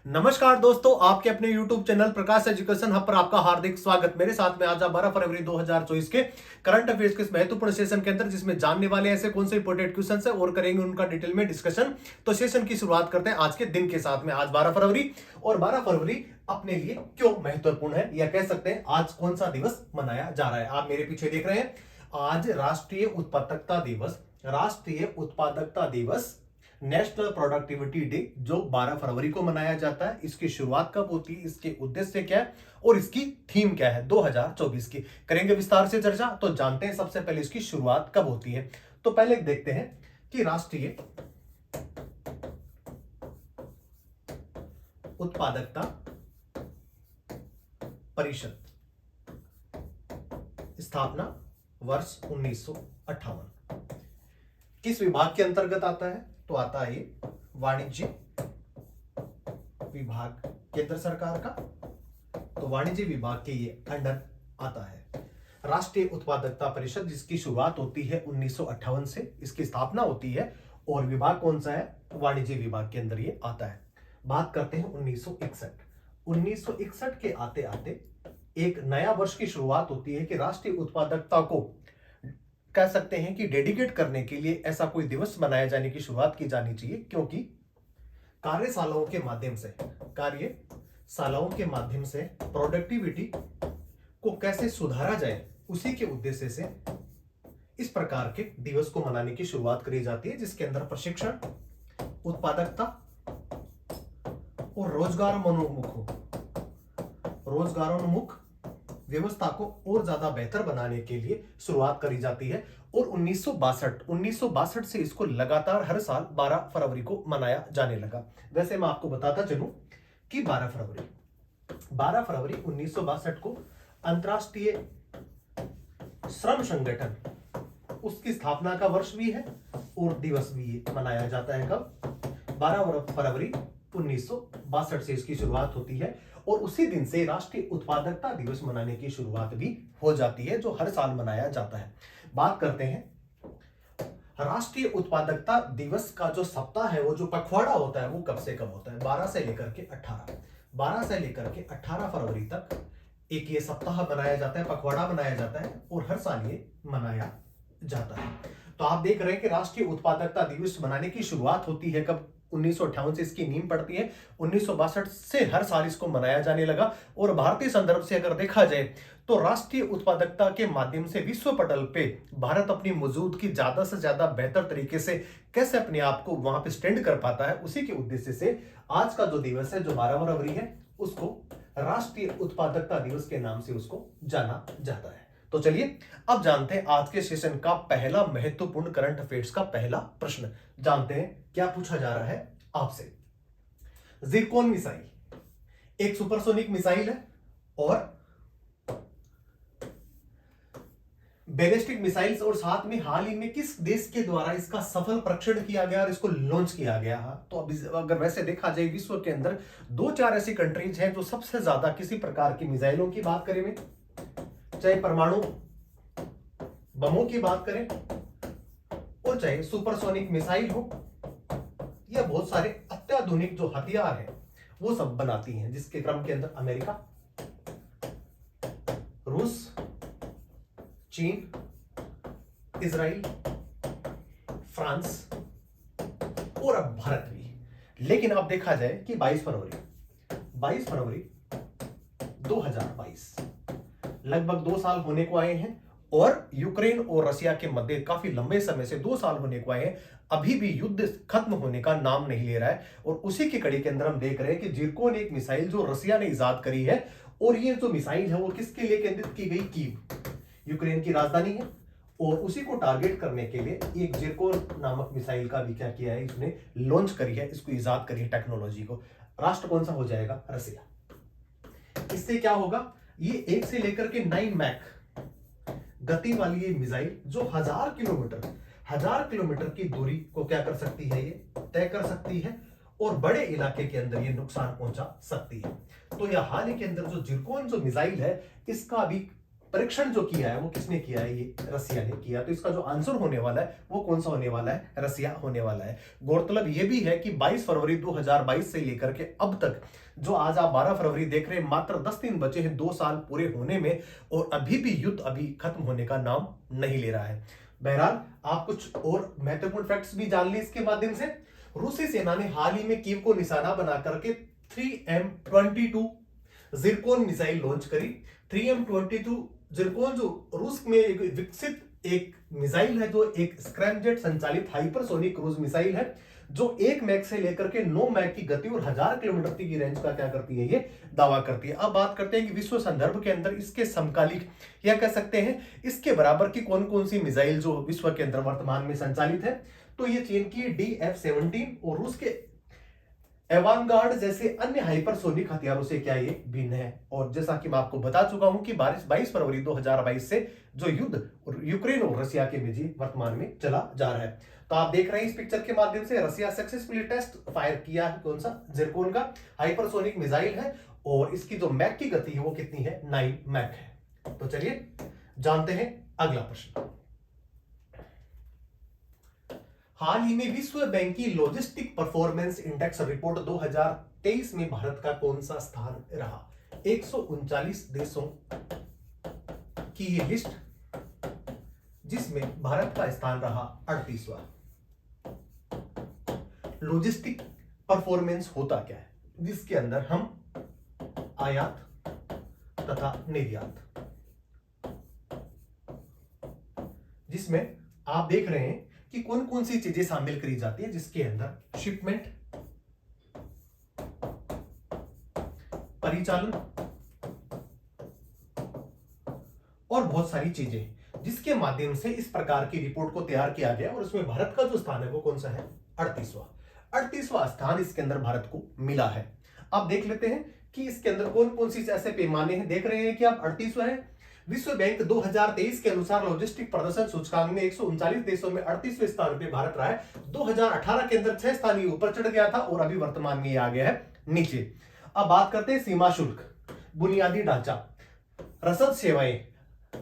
नमस्कार दोस्तों, आपके अपने YouTube चैनल प्रकाश एजुकेशन हब पर आपका हार्दिक स्वागत। मेरे साथ में आज 12 फरवरी 2024 के करंट अफेयर्स के इस महत्वपूर्ण सेशन के अंदर जिसमें जानने वाले ऐसे कौन से इंपोर्टेंट क्वेश्चन है और करेंगे उनका डिटेल में डिस्कशन। तो सेशन की शुरुआत करते हैं आज के दिन के साथ में। आज 12 फरवरी और 12 फरवरी अपने लिए क्यों महत्वपूर्ण है या कह सकते हैं आज कौन सा दिवस मनाया जा रहा है। आप मेरे पीछे देख रहे हैं, आज राष्ट्रीय उत्पादकता दिवस, राष्ट्रीय उत्पादकता दिवस, नेशनल प्रोडक्टिविटी डे जो 12 फरवरी को मनाया जाता है। इसकी शुरुआत कब होती है, इसके उद्देश्य क्या है और इसकी थीम क्या है 2024 की, करेंगे विस्तार से चर्चा। तो जानते हैं सबसे पहले इसकी शुरुआत कब होती है। तो पहले देखते हैं कि राष्ट्रीय उत्पादकता परिषद स्थापना वर्ष 1958 किस विभाग के अंतर्गत आता है। तो आता है वाणिज्य विभाग केंद्र सरकार का, तो वाणिज्य विभाग के ये अंडर आता है। राष्ट्रीय उत्पादकता परिषद जिसकी शुरुआत होती है 1958 से, इसकी स्थापना होती है और विभाग कौन सा है, वाणिज्य विभाग के अंदर ये आता है। बात करते हैं 1961 के आते आते एक नया वर्ष की शुरुआत होती है कि राष्ट्रीय उत्पादकता को कह सकते हैं कि डेडिकेट करने के लिए ऐसा कोई दिवस मनाया जाने की शुरुआत की जानी चाहिए, क्योंकि कार्यशालाओं के माध्यम से प्रोडक्टिविटी को कैसे सुधारा जाए उसी के उद्देश्य से इस प्रकार के दिवस को मनाने की शुरुआत करी जाती है, जिसके अंदर प्रशिक्षण, उत्पादकता और रोजगारोन्मुख व्यवस्था को और ज्यादा बेहतर बनाने के लिए शुरुआत करी जाती है। और 1962 से इसको लगातार हर साल 12 फरवरी को मनाया जाने लगा। वैसे मैं आपको बताता चलूं कि 12 फरवरी 1962 को अंतरराष्ट्रीय श्रम संगठन उसकी स्थापना का वर्ष भी है और दिवस भी मनाया जाता है। कब, 12 फरवरी 1962 से इसकी शुरुआत होती है और उसी दिन से राष्ट्रीय उत्पादकता दिवस मनाने की शुरुआत भी हो जाती है, जो हर साल मनाया जाता है। बात करते हैं राष्ट्रीय उत्पादकता दिवस का जो सप्ताह है, वो जो पखवाड़ा होता है, वो कब से कब होता है। 12 से लेकर के 18 फरवरी तक एक ये सप्ताह बनाया जाता है, पखवाड़ा बनाया जाता है और हर साल ये मनाया जाता है। तो आप देख रहे हैं कि राष्ट्रीय उत्पादकता दिवस मनाने की शुरुआत होती है कब, 1958 से इसकी नींव पड़ती है। 1962 से हर साल इसको मनाया जाने लगा। और भारतीय संदर्भ से अगर देखा जाए तो राष्ट्रीय उत्पादकता के माध्यम से विश्व पटल पे भारत अपनी मौजूदगी ज्यादा से ज्यादा बेहतर तरीके से कैसे अपने आप को वहां पे स्टैंड कर पाता है, उसी के उद्देश्य से आज का जो दिवस है जो 12 फरवरी है उसको राष्ट्रीय उत्पादकता दिवस के नाम से उसको जाना जाता है। तो चलिए अब जानते हैं आज के सेशन का पहला महत्वपूर्ण करंट अफेयर्स का पहला प्रश्न। जानते हैं क्या पूछा जा रहा है आपसे। जिरकोन मिसाइल एक सुपरसोनिक मिसाइल है और बैलिस्टिक मिसाइल्स, और साथ में हाल ही में किस देश के द्वारा इसका सफल परीक्षण किया गया और इसको लॉन्च किया गया। तो अगर वैसे देखा जाए विश्व के अंदर 2-4 ऐसी कंट्रीज हैं जो सबसे ज्यादा किसी प्रकार की मिसाइलों की बात करें में, चाहे परमाणु बमों की बात करें और चाहे सुपरसोनिक मिसाइल हो, या बहुत सारे अत्याधुनिक जो हथियार हैं वो सब बनाती हैं, जिसके क्रम के अंदर अमेरिका, रूस, चीन, इजराइल, फ्रांस और अब भारत भी। लेकिन अब देखा जाए कि 22 फरवरी 2022 लगभग 2 साल होने को आए हैं और यूक्रेन और रशिया के मध्य काफी लंबे समय से 2 साल होने को आए हैं, अभी भी युद्ध खत्म होने का नाम नहीं ले रहा है। और उसी की कड़ी के अंदर हम देख रहे हैं कि जिरकोन एक मिसाइल जो रशिया ने इजाद करी है, और ये जो मिसाइल है वो किसके लिए केंद्रित की गई, कीव यूक्रेन की राजधानी है, और उसी को टारगेट करने के लिए एक जिरकोन नामक मिसाइल का भी क्या किया है, इसने लॉन्च करी है, इसको इजाद करी है टेक्नोलॉजी को। राष्ट्र कौन सा हो जाएगा, रशिया। इससे क्या होगा, ये 1 से लेकर के 9 मैक गति वाली ये मिसाइल जो 1000 किलोमीटर की दूरी को क्या कर सकती है, ये तय कर सकती है और बड़े इलाके के अंदर ये नुकसान पहुंचा सकती है। तो यह हाल ही के अंदर जो जिरकोन जो मिसाइल है, इसका भी परीक्षण जो किया है वो किसने किया है? ये रसिया ने किया। तो इसका जो आंसर होने वाला है वो कौन सा होने वाला है? रसिया होने वाला है। गौरतलब ये भी है कि 22 फरवरी 2022 से लेकर के अब तक, जो आज आप 12 फरवरी देख रहे हैं, मात्र 10 दिन बचे हैं 2 साल पूरे होने में, और अभी भी युद्ध अभी खत्म होने का नाम नहीं ले रहा है। बहरहाल आप कुछ और महत्वपूर्ण फैक्ट्स भी जान ली इसके माध्यम से। रूसी सेना ने हाल ही में कीव को निशाना बना करके 3M22 जिरकोन मिसाइल लॉन्च करी। 3M22 जिरकोन जो रूस में एक विकसित एक मिसाइल है, जो एक स्क्रैमजेट संचालित हाइपरसोनिक क्रूज मिसाइल है, जो 1 मैक से लेकर के 9 मैक की गति और 1000 किलोमीटर की रेंज का क्या करती है? ये दावा करती है। अब बात करते हैं कि विश्व संदर्भ के अंदर इसके समकालिक या कह सकते हैं इसके बराबर की कौन कौन सी मिसाइल जो विश्व के अंदर वर्तमान में संचालित है। तो ये चीन की DF-17 और रूस के एवानगार्ड जैसे अन्य हाइपरसोनिक हथियारों से क्या ये भिन्न है। और जैसा कि मैं आपको बता चुका हूं कि 22 फरवरी 2022 से जो युद्ध यूक्रेन और रसिया के बीच वर्तमान में चला जा रहा है। तो आप देख रहे हैं इस पिक्चर के माध्यम से रसिया सक्सेसफुली टेस्ट फायर किया है कौन सा? जिरकोन का हाइपरसोनिक मिसाइल है, और इसकी जो मैक की गति है वो कितनी है? 9 मैक है। तो चलिए जानते हैं अगला प्रश्न। हाल ही में विश्व बैंक की लॉजिस्टिक परफॉर्मेंस इंडेक्स रिपोर्ट 2023 में भारत का कौन सा स्थान रहा? 139 देशों की ये लिस्ट, जिसमें भारत का स्थान रहा 38वां। लॉजिस्टिक परफॉर्मेंस होता क्या है? जिसके अंदर हम आयात तथा निर्यात, जिसमें आप देख रहे हैं कि कौन कौन सी चीजें शामिल करी जाती है, जिसके अंदर शिपमेंट, परिचालन और बहुत सारी चीजें, जिसके माध्यम से इस प्रकार की रिपोर्ट को तैयार किया गया। और उसमें भारत का जो स्थान है वो कौन सा है? 38वां स्थान इसके अंदर भारत को मिला है। आप देख लेते हैं कि इसके अंदर कौन कौन सी ऐसे पैमाने हैं। देख रहे हैं कि आप 38वां है। विश्व बैंक 2023 के अनुसार लॉजिस्टिक प्रदर्शन सूचकांक में 139 देशों में 38वें स्थान पे भारत रहा है। 2018 के अंदर 6 स्थान ऊपर चढ़ गया था और अभी वर्तमान में आ गया है नीचे। अब बात करते हैं सीमा शुल्क, बुनियादी ढांचा, रसद सेवाएं,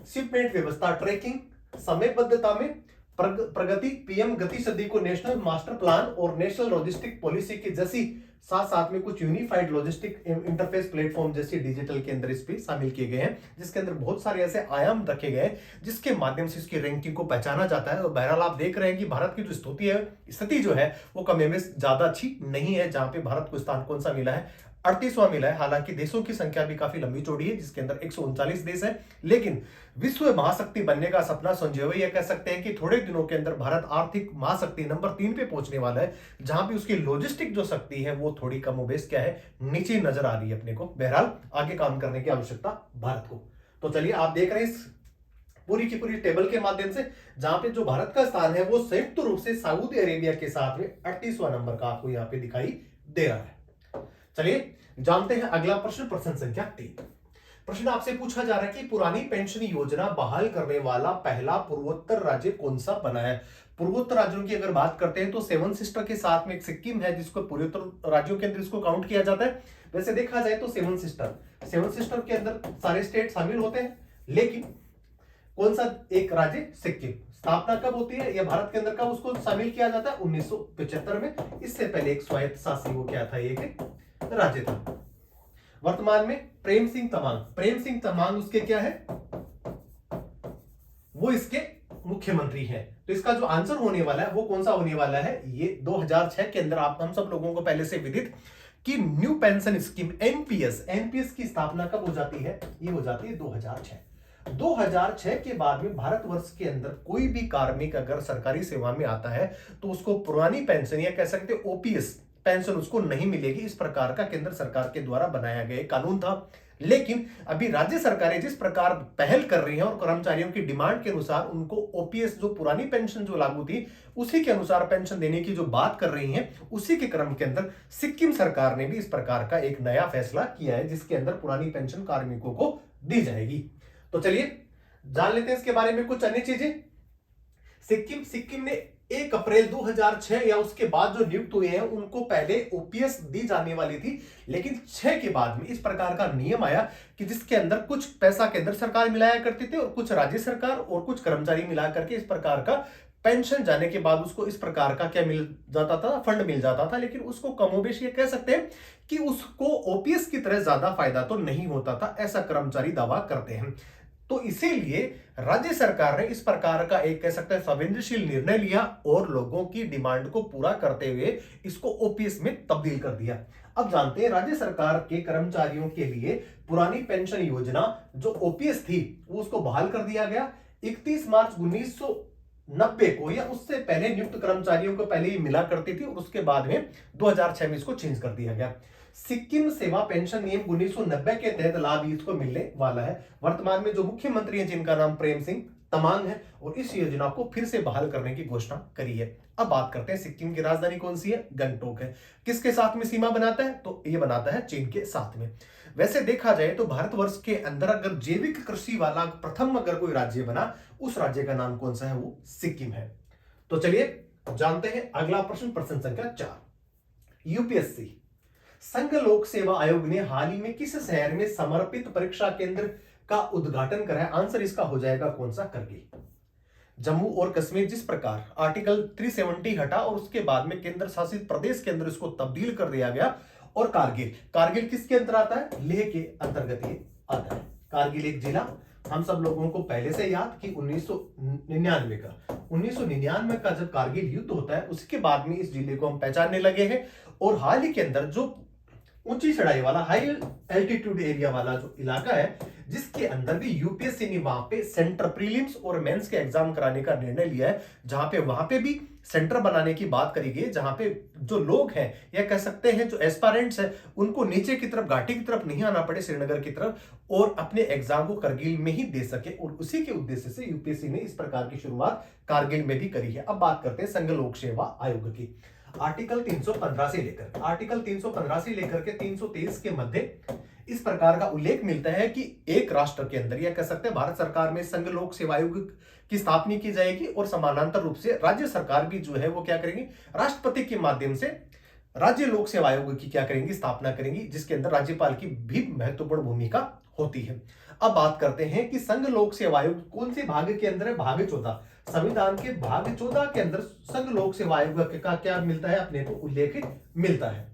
शिपमेंट व्यवस्था, ट्रैकिंग, समयबद्धता में प्रगति, पीएम गति सदी को नेशनल मास्टर प्लान और नेशनल लॉजिस्टिक पॉलिसी की जैसी, साथ साथ में कुछ यूनिफाइड लॉजिस्टिक इंटरफेस प्लेटफॉर्म जैसे डिजिटल के अंदर इस पे शामिल किए गए हैं, जिसके अंदर बहुत सारे ऐसे आयाम रखे गए जिसके माध्यम से इसकी रैंकिंग को पहचाना जाता है। और बहरहाल आप देख रहे हैं कि भारत की जो स्थिति जो है वो कम में ज्यादा अच्छी नहीं है, जहां पे भारत को स्थान कौन सा मिला है? 38वां मिला है। हालांकि देशों की संख्या भी काफी लंबी चौड़ी है, जिसके अंदर 139 देश है, लेकिन विश्व महाशक्ति बनने का सपना संजोए यह कह सकते हैं कि थोड़े दिनों के अंदर भारत आर्थिक महाशक्ति नंबर 3 पे पहुंचने वाला है, जहां पे उसकी लॉजिस्टिक जो शक्ति है वो थोड़ी कमोबेश क्या है? नीचे नजर आ रही है अपने को। बहरहाल आगे काम करने की आवश्यकता भारत को। तो चलिए आप देख रहे हैं इस पूरी की पूरी टेबल के माध्यम से, जहां पे जो भारत का स्थान है वो संयुक्त रूप से सऊदी अरेबिया के साथ में 38वां नंबर का आपको यहाँ पे दिखाई दे रहा है। चलिए जानते हैं अगला प्रश्न, प्रश्न संख्या 3। प्रश्न आपसे पूछा जा रहा है कि पुरानी पेंशन योजना बहाल करने वाला पहला पूर्वोत्तर राज्य कौन सा बना है? पूर्वोत्तर राज्यों की अगर बात करते हैं तो 7 सिस्टर के साथ में एक सिक्किम है, जिसको पूर्वोत्तर राज्यों के अंदर इसको काउंट किया जाता है। वैसे देखा जाए तो 7 सिस्टर के अंदर सारे स्टेट शामिल होते हैं, लेकिन कौन सा एक राज्य? सिक्किम। स्थापना कब होती है या भारत के अंदर कब उसको शामिल किया जाता है? 1975 में। इससे पहले एक स्वायत्त शासी वो क्या था? एक राज्य था। वर्तमान में प्रेम सिंह तमांग उसके क्या है? वो इसके मुख्यमंत्री हैं। तो इसका जो आंसर होने वाला है वो कौन सा होने वाला है? ये 2006 के अंदर आप हम सब लोगों को पहले से विदित कि न्यू पेंशन स्कीम एनपीएस की स्थापना कब हो जाती है? ये हो जाती है 2006 के बाद में भारतवर्ष के अंदर कोई भी कार्मिक अगर सरकारी सेवा में आता है तो उसको पुरानी पेंशन या कह सकते हैं ओपीएस पेंशन उसको नहीं मिलेगी। इस प्रकार का केंद्र सरकार के द्वारा बनाया गया कानून था। लेकिन अभी राज्य सरकारें जिस प्रकार पहल कर रही हैं और कर्मचारियों की डिमांड के अनुसार उनको ओपीएस जो पुरानी पेंशन जो लागू थी उसी के अनुसार पेंशन देने की जो बात कर रही हैं, उसी के क्रम के अंदर सिक्किम सरकार ने भी इस प्रकार का एक नया फैसला किया है, जिसके अंदर पुरानी पेंशन कार्मिकों को दी जाएगी। तो चलिए जान लेते हैं इसके बारे में कुछ अन्य चीजें। सिक्किम ने 1 अप्रैल 2006 या उसके बाद जो नियुक्त हुए हैं उनको पहले ओपीएस दी जाने वाली थी, लेकिन 6 के बाद में इस प्रकार का नियम आया कि जिसके अंदर कुछ पैसा केंद्र सरकार मिलाया करती थी और कुछ राज्य सरकार और कुछ कर्मचारी मिला करके इस प्रकार का पेंशन जाने के बाद उसको इस प्रकार का क्या मिल जाता था, फंड मिल जाता था। लेकिन उसको कमोबेश ये कह सकते हैं कि उसको ओपीएस की तरह ज्यादा फायदा तो नहीं होता था, ऐसा कर्मचारी दावा करते हैं। तो इसीलिए राज्य सरकार ने इस प्रकार का एक कह सकते हैं संवेदनशील निर्णय लिया और लोगों की डिमांड को पूरा करते हुए इसको ओपीएस में तब्दील कर दिया। अब जानते हैं राज्य सरकार के कर्मचारियों के लिए पुरानी पेंशन योजना जो ओपीएस थी वो उसको बहाल कर दिया गया। 31 मार्च 1990 को या उससे पहले नियुक्त कर्मचारियों को पहले ही मिला करती थी और उसके बाद में 2006 में इसको चेंज कर दिया गया। सिक्किम सेवा पेंशन नियम 1990 के तहत लाभ इसको मिलने वाला है। वर्तमान में जो मुख्यमंत्री हैं जिनका नाम प्रेम सिंह तमांग है और इस योजना को फिर से बहाल करने की घोषणा करी है। अब बात करते हैं सिक्किम की राजधानी कौन सी है, गंगटोक है। किसके साथ में सीमा बनाता है, तो ये बनाता है चीन के साथ में। वैसे देखा जाए तो भारतवर्ष के अंदर अगर जैविक कृषि वाला प्रथम अगर कोई राज्य बना, उस राज्य का नाम कौन सा है, वो सिक्किम है। तो चलिए जानते हैं अगला प्रश्न, प्रश्न संख्या 4। यूपीएससी संघ लोक सेवा आयोग ने हाल ही में किस शहर में समर्पित परीक्षा केंद्र का उद्घाटन करा है? आंसर इसका हो जाएगा कौन सा, करगिल। जम्मू और कश्मीर जिस प्रकार आर्टिकल 370 हटा और उसके बाद में केंद्र शासित प्रदेश के अंदर इसको तब्दील कर दिया गया। और कारगिल किसके अंदर आता है, लेह के अंतर्गत ये आता है। कारगिल एक जिला, हम सब लोगों को पहले से याद कि 1999 का जब कारगिल युद्ध होता है उसके बाद में इस जिले को हम पहचानने लगे हैं। और हाल ही के अंदर जो ऊंची चढ़ाई वाला हाई एल्टीट्यूड एरिया वाला जो इलाका है, जिसके अंदर भी यूपीएससी ने वहां पे सेंटर प्रीलिम्स और मेंस के एग्जाम कराने का निर्णय लिया है, जहां पे वहां पे भी सेंटर बनाने की बात करी गई, जहां पे जो लोग हैं या कह सकते हैं जो एस्पायरेंट्स हैं उनको नीचे की तरफ घाटी की तरफ नहीं आना पड़े, श्रीनगर की तरफ, और अपने एग्जाम को करगिल में ही दे सके। और उसी के उद्देश्य से यूपीएससी ने इस प्रकार की शुरुआत कारगिल में भी करी है। अब बात करते हैं संघ लोक सेवा आयोग की। आर्टिकल 315 से लेकर के 323 के मध्य इस प्रकार का उल्लेख मिलता है कि एक राष्ट्र के अंदर या कह सकते हैं भारत सरकार में संघ लोक सेवा आयोग की स्थापना की जाएगी और समानांतर रूप से राज्य सरकार भी जो है वो क्या करेंगी, राष्ट्रपति के माध्यम से राज्य लोक सेवा आयोग की क्या करेंगी, स्थापना करेंगी, जिसके अंदर राज्यपाल की भी महत्वपूर्ण भूमिका होती है। अब बात करते हैं कि संघ लोक सेवा आयोग कौन से भाग के अंदर है, भाग 14। संविधान के भाग 14 के अंदर संघ लोक सेवा आयोग का क्या मिलता है, अपने को उल्लेख मिलता है।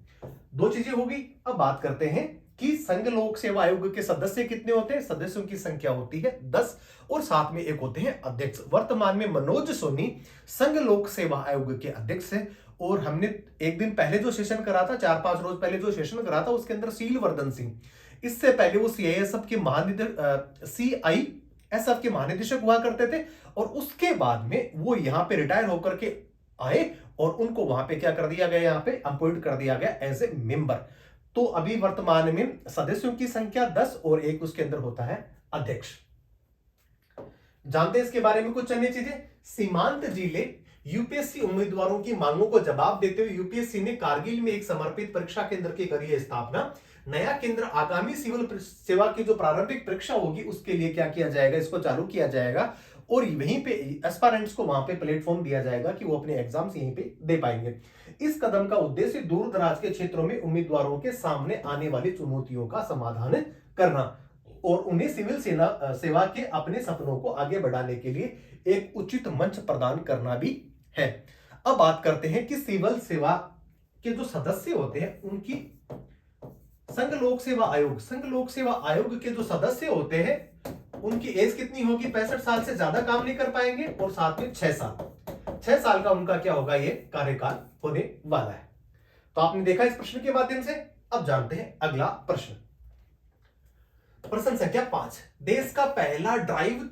दो चीजें होगी। अब बात करते हैं कि संघ लोक सेवा आयोग के सदस्य कितने होते हैं, सदस्यों की संख्या होती है 10 और साथ में एक होते हैं अध्यक्ष। वर्तमान में मनोज सोनी संघ लोक सेवा आयोग के अध्यक्ष है। और हमने एक दिन पहले जो सेशन करा था, 4-5 रोज पहले जो सेशन करा था, उसके अंदर सीलवर्धन सिंह, इससे पहले वो सीआईएसएफ के महानिदेशक हुआ करते थे और उसके बाद में वो यहां पे रिटायर होकर के आए और उनको वहां पे क्या कर दिया गया, यहां पे अपॉइंट कर दिया गया एज ए मेंबर। तो अभी वर्तमान में सदस्यों की संख्या 10 और एक उसके अंदर होता है अध्यक्ष। जानते हैं इसके बारे में कुछ अन्य चीजें। सीमांत जिले यूपीएससी उम्मीदवारों की मांगों को जवाब देते हुए यूपीएससी ने कारगिल में एक समर्पित परीक्षा केंद्र की करी है स्थापना। नया केंद्र आगामी सिविल सेवा की जो प्रारंभिक परीक्षा होगी उसके लिए क्या किया जाएगा, इसको चालू किया जाएगा और वहीं पे एस्पायरेंट्स को वहां पे प्लेटफॉर्म दिया जाएगा कि वो अपने एग्जाम्स यहीं पे दे पाएंगे। इस कदम का उद्देश्य दूर दराज के क्षेत्रों में उम्मीदवारों के सामने आने वाली चुनौतियों का समाधान करना और उन्हें सिविल सेवा के अपने सपनों को आगे बढ़ाने के लिए एक उचित मंच प्रदान करना भी है। अब बात करते हैं कि सिविल सेवा के जो सदस्य होते हैं उनकी संघ लोक सेवा आयोग के जो सदस्य होते हैं उनकी एज कितनी होगी, 65 साल से ज्यादा काम नहीं कर पाएंगे और साथ में 6 साल का उनका क्या होगा, ये कार्यकाल होने वाला है। तो आपने देखा इस प्रश्न के माध्यम से। अब जानते हैं अगला प्रश्न, प्रश्न संख्या 5। देश का पहला ड्राइव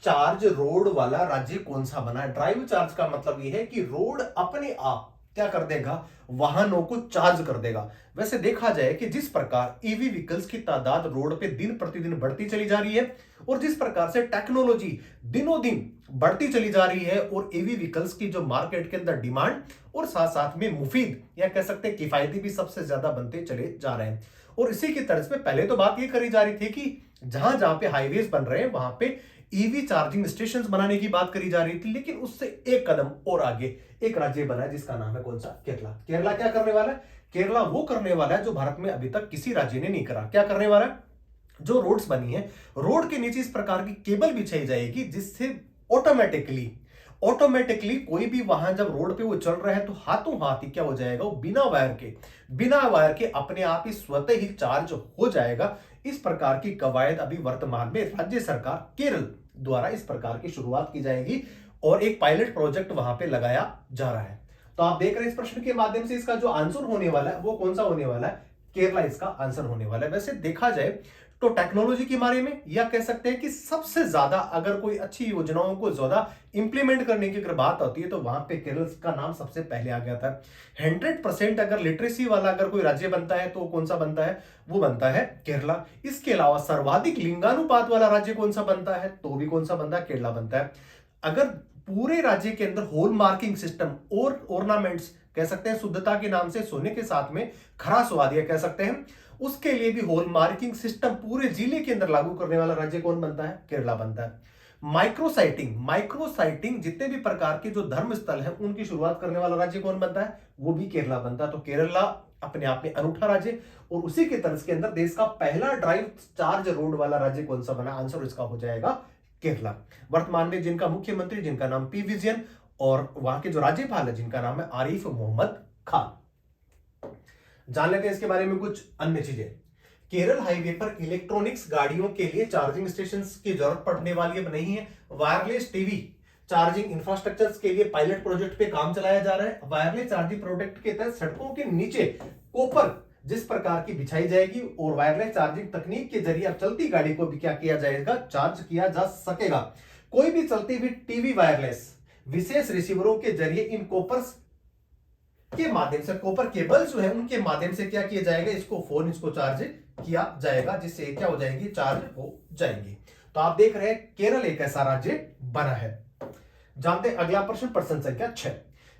चार्ज रोड वाला राज्य कौन सा बना है? ड्राइव चार्ज का मतलब यह है कि रोड अपने आप क्या कर देगा, वाहनों को चार्ज कर देगा। वैसे देखा जाए कि जिस प्रकार ईवी व्हीकल्स की तादाद रोड पे दिन प्रतिदिन बढ़ती चली जा रही है और जिस प्रकार से टेक्नोलॉजी दिनों दिन बढ़ती चली जा रही है और ईवी व्हीकल्स की जो मार्केट के अंदर डिमांड और साथ साथ में मुफीद या कह सकते हैं किफायती भी सबसे ज्यादा बनते चले जा रहे हैं। और इसी की तर्ज पे पहले तो बात ये करी जा रही थी कि जहां जहां पे हाईवेज बन रहे हैं वहां पे ईवी चार्जिंग स्टेशन बनाने की बात करी जा रही थी, लेकिन उससे एक कदम और आगे एक राज्य बना है जिसका नाम है कौन सा? केरला। केरला क्या करने वाला है? केरला वो करने वाला है जो भारत में अभी तक किसी राज्य ने नहीं करा। क्या करने वाला है? जो रोड्स बनी है, रोड के नीचे इस प्रकार की केबल बिछाई जाएगी जिससे ऑटोमेटिकली कोई भी वाहन जब रोड पे वो चल रहा है तो हाथों हाथ ही क्या हो जाएगा, वो बिना वायर के अपने आप ही स्वतः ही चार्ज हो जाएगा। इस प्रकार की कवायद अभी वर्तमान में राज्य सरकार केरल द्वारा इस प्रकार की शुरुआत की जाएगी और एक पायलट प्रोजेक्ट वहां पे लगाया जा रहा है। तो आप देख रहे हैं इस प्रश्न के माध्यम से इसका जो आंसर होने वाला है वो कौन सा होने वाला है? केरला इसका आंसर होने वाला है। वैसे देखा जाए तो टेक्नोलॉजी के बारे में या कह सकते हैं कि सबसे ज्यादा अगर कोई अच्छी योजनाओं को ज्यादा इंप्लीमेंट करने की अगर बात होती है तो वहां पे केरल का नाम सबसे पहले आ गया था। 100% अगर लिटरेसी वाला अगर कोई राज्य बनता है तो कौन सा बनता है? वो बनता है केरला। इसके अलावा सर्वाधिक लिंगानुपात वाला राज्य कौन सा बनता है? तो भी कौन सा बनता है? केरला बनता है। अगर पूरे राज्य के अंदर होल मार्किंग सिस्टम और ऑर्नामेंट्स कह सकते हैं शुद्धता के नाम से सोने के साथ में खरा स्वादिया कह सकते हैं, उसके लिए भी होल मार्किंग सिस्टम पूरे जिले के अंदर लागू करने वाला राज्य कौन बनता है? केरला बनता है। माइक्रोसाइटिंग जितने भी प्रकार के जो धर्म स्थल हैं उनकी शुरुआत करने वाला राज्य कौन बनता है? वो भी केरला बनता है। तो केरला अपने आप में अनूठा राज्य और उसी के तर्ज के अंदर देश का पहला ड्राइव चार्ज रोड वाला राज्य कौन सा बना? आंसर इसका हो जाएगा केरला। वर्तमान में जिनका मुख्यमंत्री जिनका नाम पी विजयन और वहां के जो राज्यपाल है जिनका नाम है आरिफ मोहम्मद खान। जान लेते हैं इसके बारे में कुछ अन्य चीजें। केरल हाईवे पर इलेक्ट्रॉनिक्स गाड़ियों के लिए चार्जिंग स्टेशंस की जरूरत पड़ने वाली अब नहीं है। वायरलेस टीवी चार्जिंग इंफ्रास्ट्रक्चर के लिए पायलट प्रोजेक्ट पे काम चलाया जा रहा है। वायरलेस चार्जिंग प्रोजेक्ट के तहत सड़कों के नीचे कॉपर जिस प्रकार की बिछाई जाएगी और वायरलेस चार्जिंग तकनीक के जरिए अब चलती गाड़ी को भी क्या किया जाएगा? चार्ज किया जा सकेगा। कोई भी चलती हुई टीवी वायरलेस विशेष रिसीवरों के जरिए इन कॉपर्स के माध्यम से, कॉपर केबल जो है उनके माध्यम से क्या किया जाएगा? इसको चार्ज किया जाएगा जिससे क्या हो जाएगी? चार्ज हो जाएंगी। तो आप देख रहे हैं केरल एक ऐसा राज्य बना है। जानते हैं अगला प्रश्न संख्या 6।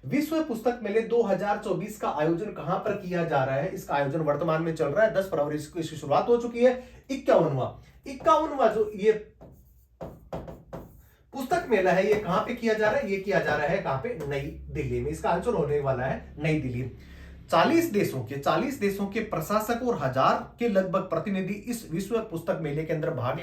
विश्व पुस्तक मेले 2024 का आयोजन कहां पर किया जा रहा है? इसका आयोजन वर्तमान में चल रहा है। 10 फरवरी से इसकी शुरुआत हो चुकी है। 51वां जो ये पुस्तक मेला है ये कहां पे किया जा रहा है? ये किया जा रहा है कहां पे? नई दिल्ली में। इसका आंसर होने वाला है नई दिल्ली। 40 देशों के प्रशासक और 1000 के लगभग प्रतिनिधि इस विश्व पुस्तक मेले के अंदर भाग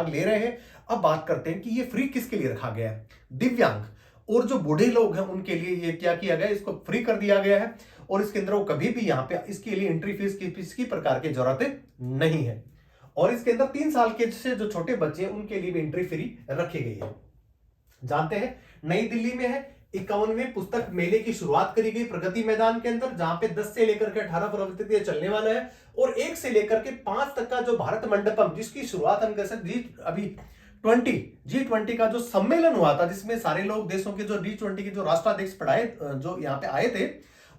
ले रहे हैं। अब बात करते हैं कि ये फ्री किसके लिए रखा गया है? दिव्यांग और जो बूढ़े लोग हैं उनके लिए ये क्या किया गया? इसको फ्री कर दिया गया है और इसके अंदर वो कभी भी यहाँ पे इसके लिए एंट्री फीस की किसी प्रकार की जरूरत नहीं है। और इसके अंदर 3 साल के से जो छोटे बच्चे हैं उनके लिए भी एंट्री फ्री रखी गई है। जानते हैं नई दिल्ली में है 51वें पुस्तक मेले की शुरुआत करी गई प्रगति मैदान के अंदर, जहां पे 10 से लेकर के 18 फरवरी तक ये चलने वाला है। और 1 से लेकर के 5 तक का जो भारत मंडपम जिसकी शुरुआत हम कर सकते अभी G20 का जो सम्मेलन हुआ था जिसमें सारे लोग देशों के जो G20 के जो राष्ट्राध्यक्ष जो यहाँ पे आए थे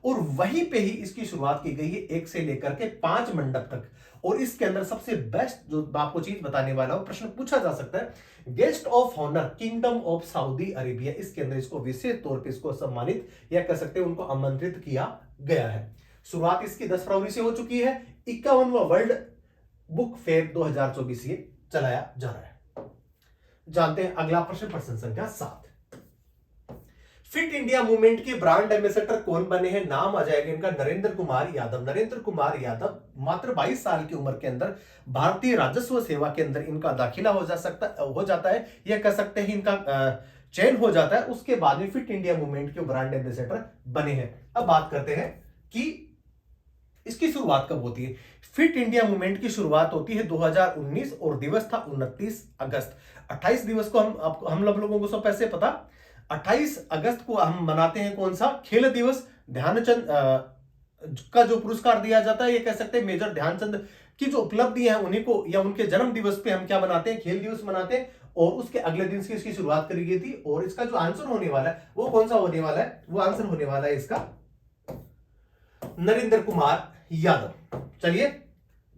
और वहीं पे ही इसकी शुरुआत की गई है 1 से लेकर के 5 मंडप तक। और इसके अंदर सबसे बेस्ट जो आपको चीज बताने वाला हूं, प्रश्न पूछा जा सकता है guest of honour kingdom of Saudi Arabia, इसके अंदर इसको विशेष तौर पे इसको सम्मानित या कह सकते हैं उनको आमंत्रित किया गया है। शुरुआत इसकी 10 फरवरी से हो चुकी है। 51वां वर्ल्ड बुक फेयर 2024 ये चलाया जा रहा है। जानते हैं अगला प्रश्न संख्या 7। फिट इंडिया मूवमेंट के ब्रांड एम्बेसडर कौन बने हैं? नाम आ जाएगा इनका नरेंद्र कुमार यादव। नरेंद्र कुमार यादव मात्र 22 साल की उम्र के अंदर भारतीय राजस्व सेवा के अंदर इनका दाखिला हो जाता है या कह सकते हैं इनका चयन हो जाता है। उसके बाद में फिट इंडिया मूवमेंट के ब्रांड एम्बेसडर बने हैं। अब बात करते हैं कि इसकी शुरुआत कब होती है। फिट इंडिया मूवमेंट की शुरुआत होती है 2019 और दिवस था 29 अगस्त। 28 दिवस को हम लोगों को सब पैसे पता, 28 अगस्त को हम मनाते हैं कौन सा? खेल दिवस। ध्यानचंद का जो पुरस्कार दिया जाता है ये कह सकते हैं मेजर ध्यानचंद की जो उपलब्धियां हैं उन्हीं को या उनके जन्म दिवस पे हम क्या मनाते हैं? खेल दिवस मनाते हैं। और उसके अगले दिन से इसकी शुरुआत करी गई थी। और इसका जो आंसर होने वाला है वो कौन सा होने वाला है? वो आंसर होने वाला है इसका नरेंद्र कुमार यादव। चलिए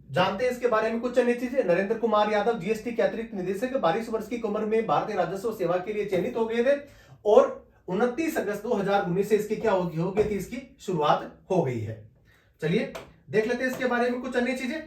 जानते हैं इसके बारे में कुछ अन्य चीजें। नरेंद्र कुमार यादव जीएसटी के अतिरिक्त निदेशक 22 वर्ष की उम्र में भारतीय राजस्व सेवा के लिए चयनित हो गए थे और 29 अगस्त 2019 से इसकी क्या हो गई थी? इसकी शुरुआत हो गई है। चलिए देख लेते हैं इसके बारे में कुछ अन्य चीजें।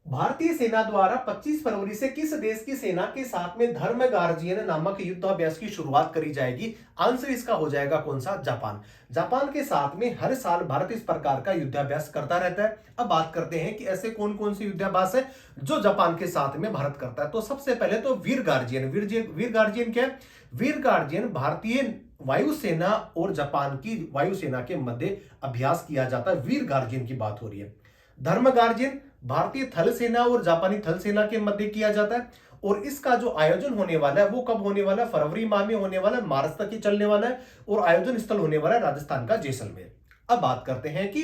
भारतीय सेना द्वारा 25 फरवरी से किस देश की सेना के साथ में धर्म गार्जियन नामक युद्धाभ्यास की शुरुआत करी जाएगी? आंसर इसका हो जाएगा कौन सा? जापान। जापान के साथ में हर साल भारत इस प्रकार का युद्धाभ्यास करता रहता है। अब बात करते हैं कि ऐसे कौन कौन से युद्धाभ्यास है जो जापान के साथ में भारत करता है। तो सबसे पहले तो वीर गार्जियन। वीर गार्जियन क्या है? वीर गार्जियन भारतीय वायुसेना और जापान की वायुसेना के मध्य अभ्यास किया जाता है। वीर गार्जियन की बात हो रही है। धर्म गार्जियन भारतीय थल सेना और जापानी थल सेना के मध्य किया जाता है और इसका जो आयोजन होने वाला है वो कब होने वाला है? फरवरी माह में होने वाला है, मार्च तक ही चलने वाला है और आयोजन स्थल होने वाला है राजस्थान का जैसलमेर। अब बात करते हैं कि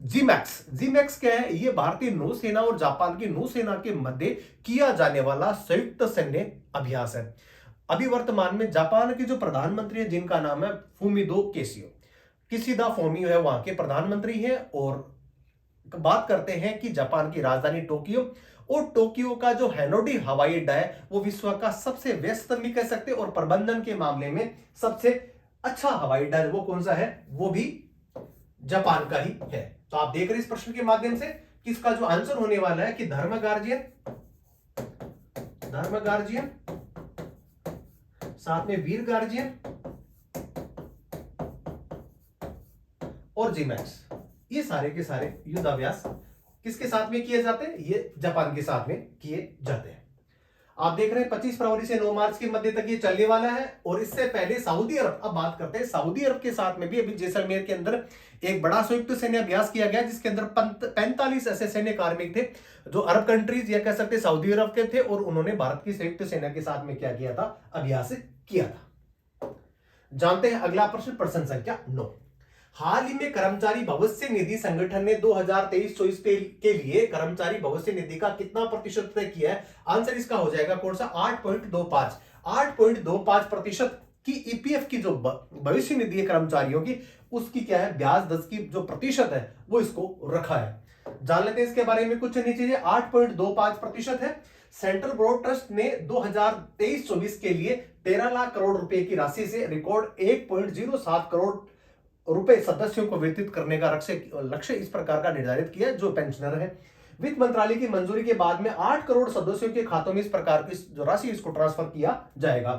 जीमैक्स। जीमैक्स क्या है? ये भारतीय नौसेना और जापान की नौसेना के मध्य किया जाने वाला संयुक्त सैन्य अभ्यास है। अभी वर्तमान में जापान के जो प्रधानमंत्री है जिनका नाम है फूमिदो किशिदा फोमियो है, वहां के प्रधानमंत्री हैं। और बात करते हैं कि जापान की राजधानी टोक्यो, और टोक्यो का जो हैनोडी हवाई अड्डा है वो विश्व का सबसे व्यस्त भी कह सकते हैं और प्रबंधन के मामले में सबसे अच्छा हवाई अड्डा वो कौन सा है? वो भी जापान का ही है। तो आप देख रहे हैं इस प्रश्न के माध्यम से कि इसका जो आंसर होने वाला है कि धर्म गार्जियन साथ में वीर गार्जियन और जीमैक्स, ये सारे के सारे युद्धाभ्यास किसके साथ में किए जाते हैं? ये जापान के साथ में किए जाते हैं। आप देख रहे हैं 25 फरवरी से 9 मार्च के मध्य तक ये चलने वाला है। और इससे पहले सऊदी अरब, अब बात करते हैं सऊदी अरब के साथ में भी अभी जैसलमेर के अंदर एक बड़ा संयुक्त सैन्य अभ्यास किया गया जिसके अंदर 45 ऐसे सैन्य कार्मिक थे जो अरब कंट्रीज या कह सकते सऊदी अरब के थे और उन्होंने भारत की संयुक्त सेना के साथ में क्या किया था? अभ्यास किया था। जानते हैं अगला प्रश्न, प्रश्न संख्या 9। हाल ही में कर्मचारी भविष्य निधि संगठन ने 2023-24 के लिए कर्मचारी भविष्य निधि का कितना प्रतिशत तय किया है? आंसर इसका हो जाएगा कौन सा? 8.25। 8.25% की ईपीएफ की जो भविष्य निधि है कर्मचारियों की, उसकी क्या है? ब्याज दर की जो प्रतिशत है वो इसको रखा है। जान लेते हैं इसके बारे में कुछ नहीं चीजें। 8.25% है। सेंट्रल बोर्ड ट्रस्ट ने 2023-24 के लिए 13 लाख करोड़ रुपए की राशि से रिकॉर्ड 1.07 करोड़ रुपए सदस्यों को वितरित करने का लक्ष्य इस प्रकार का निर्धारित किया जो पेंशनर है। वित्त मंत्रालय की मंजूरी के बाद में 8 करोड़ सदस्यों के खातों में इस प्रकार की जो राशि इसको ट्रांसफर किया जाएगा।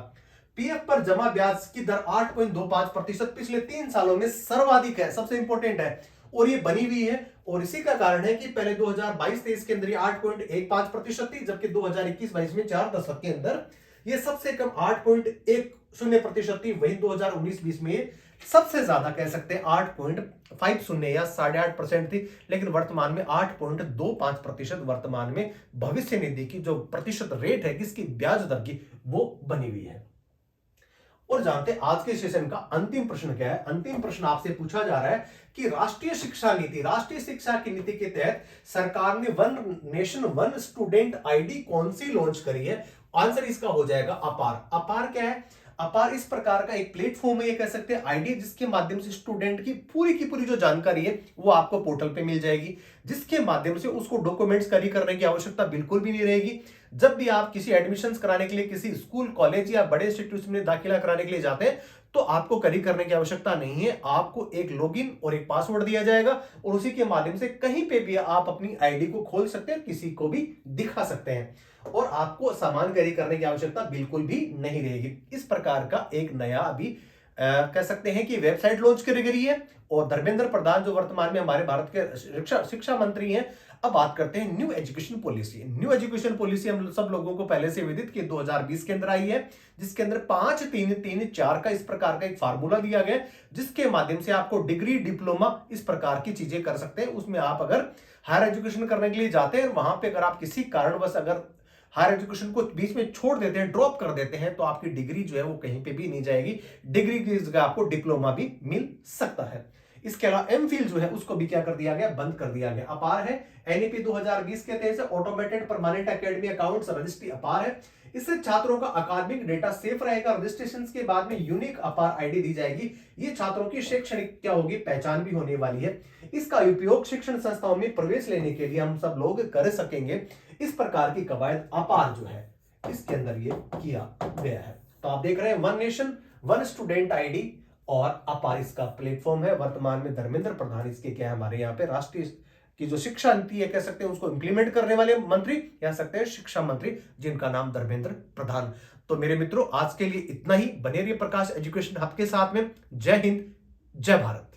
पीएफ पर जमा ब्याज की दर 8.25% पिछले 3 सालों में सर्वाधिक है, सबसे इंपॉर्टेंट है और ये बनी हुई है। और इसी का कारण है कि पहले 2022-23 के अंदर 8.15% थी, जबकि 2021-22 में 4 दशक के अंदर ये सबसे कम 8.10% थी। वही 2019-20 में सबसे ज्यादा कह सकते हैं 8.50 या 8.5% थी। लेकिन वर्तमान में 8.25% वर्तमान में भविष्य निधि की जो प्रतिशत रेट है किसकी? ब्याज दर की, वो बनी हुई है। और जानते हैं आज के सेशन का अंतिम प्रश्न क्या है? अंतिम प्रश्न आपसे पूछा जा रहा है कि राष्ट्रीय शिक्षा की नीति के तहत सरकार ने one nation one student ID कौन सी लॉन्च करी है? आंसर इसका हो जाएगा अपार। अपार क्या है? अपार इस प्रकार का एक प्लेटफॉर्म है, ये कह सकते हैं आईडी, जिसके माध्यम से स्टूडेंट की पूरी जो जानकारी है वो आपको पोर्टल पे मिल जाएगी, जिसके माध्यम से उसको डॉक्यूमेंट्स कैरी करने की आवश्यकता बिल्कुल भी नहीं रहेगी। जब भी आप किसी एडमिशंस कराने के लिए किसी स्कूल, कॉलेज या बड़े इंस्टीट्यूट में दाखिला कराने के लिए जाते हैं तो आपको कैरी करने की आवश्यकता नहीं है। आपको एक लॉगिन और एक पासवर्ड दिया जाएगा और उसी के माध्यम से कहीं पे भी आप अपनी आईडी को खोल सकते हैं, किसी को भी दिखा सकते हैं और आपको सामान कैरी करने की आवश्यकता बिल्कुल भी नहीं रहेगी। इस प्रकार का एक नया अभी कह सकते हैं कि वेबसाइट लॉन्च करी गई है। और धर्मेंद्र प्रधान जो वर्तमान में हमारे भारत के शिक्षा मंत्री हैं। अब बात करते हैं new education policy. New education policy हम सब लोगों को पहले से विदित कि 2020 के अंदर आई है, जिसके अंदर 5-3-3-4 का इस प्रकार का एक फार्मूला दिया गया, जिसके माध्यम से आपको डिग्री, डिप्लोमा इस प्रकार की चीजें कर सकते हैं। उसमें आप अगर हायर एजुकेशन करने के लिए जाते हैं, वहां पे अगर आप किसी कारणवश अगर हायर एजुकेशन को बीच में छोड़ देते हैं, ड्रॉप कर देते हैं, तो आपकी डिग्री जो है वो कहीं पे भी नहीं जाएगी। डिग्री की जगह आपको डिप्लोमा भी मिल सकता है। इसके अलावा एमफिल जो है उसको भी क्या कर दिया गया? बंद कर दिया गया। अपार है एनईपी 2020 के तहत automated permanent academy accounts registry अपार है। इससे छात्रों का अकादमिक डेटा सेफ रहेगा। रजिस्ट्रेशन के बाद में यूनिक अपार आईडी दी जाएगी। ये छात्रों की शैक्षणिक क्या होगी? पहचान भी होने वाली है। इसका उपयोग शिक्षण संस्थाओं में प्रवेश लेने के लिए हम सब लोग कर सकेंगे। इस प्रकार की कवायद अपार जो है इसके अंदर ये किया गया है। तो आप देख रहे हैं one nation one student ID और अपार इसका प्लेटफॉर्म है। वर्तमान में धर्मेंद्र प्रधान इसके क्या है? हमारे यहाँ पे राष्ट्रीय कि जो शिक्षा नीति है कह सकते हैं उसको इंप्लीमेंट करने वाले मंत्री, कह सकते हैं शिक्षा मंत्री, जिनका नाम धर्मेंद्र प्रधान। तो मेरे मित्रों आज के लिए इतना ही। बने रहिए प्रकाश एजुकेशन हब के साथ में। जय हिंद, जय भारत।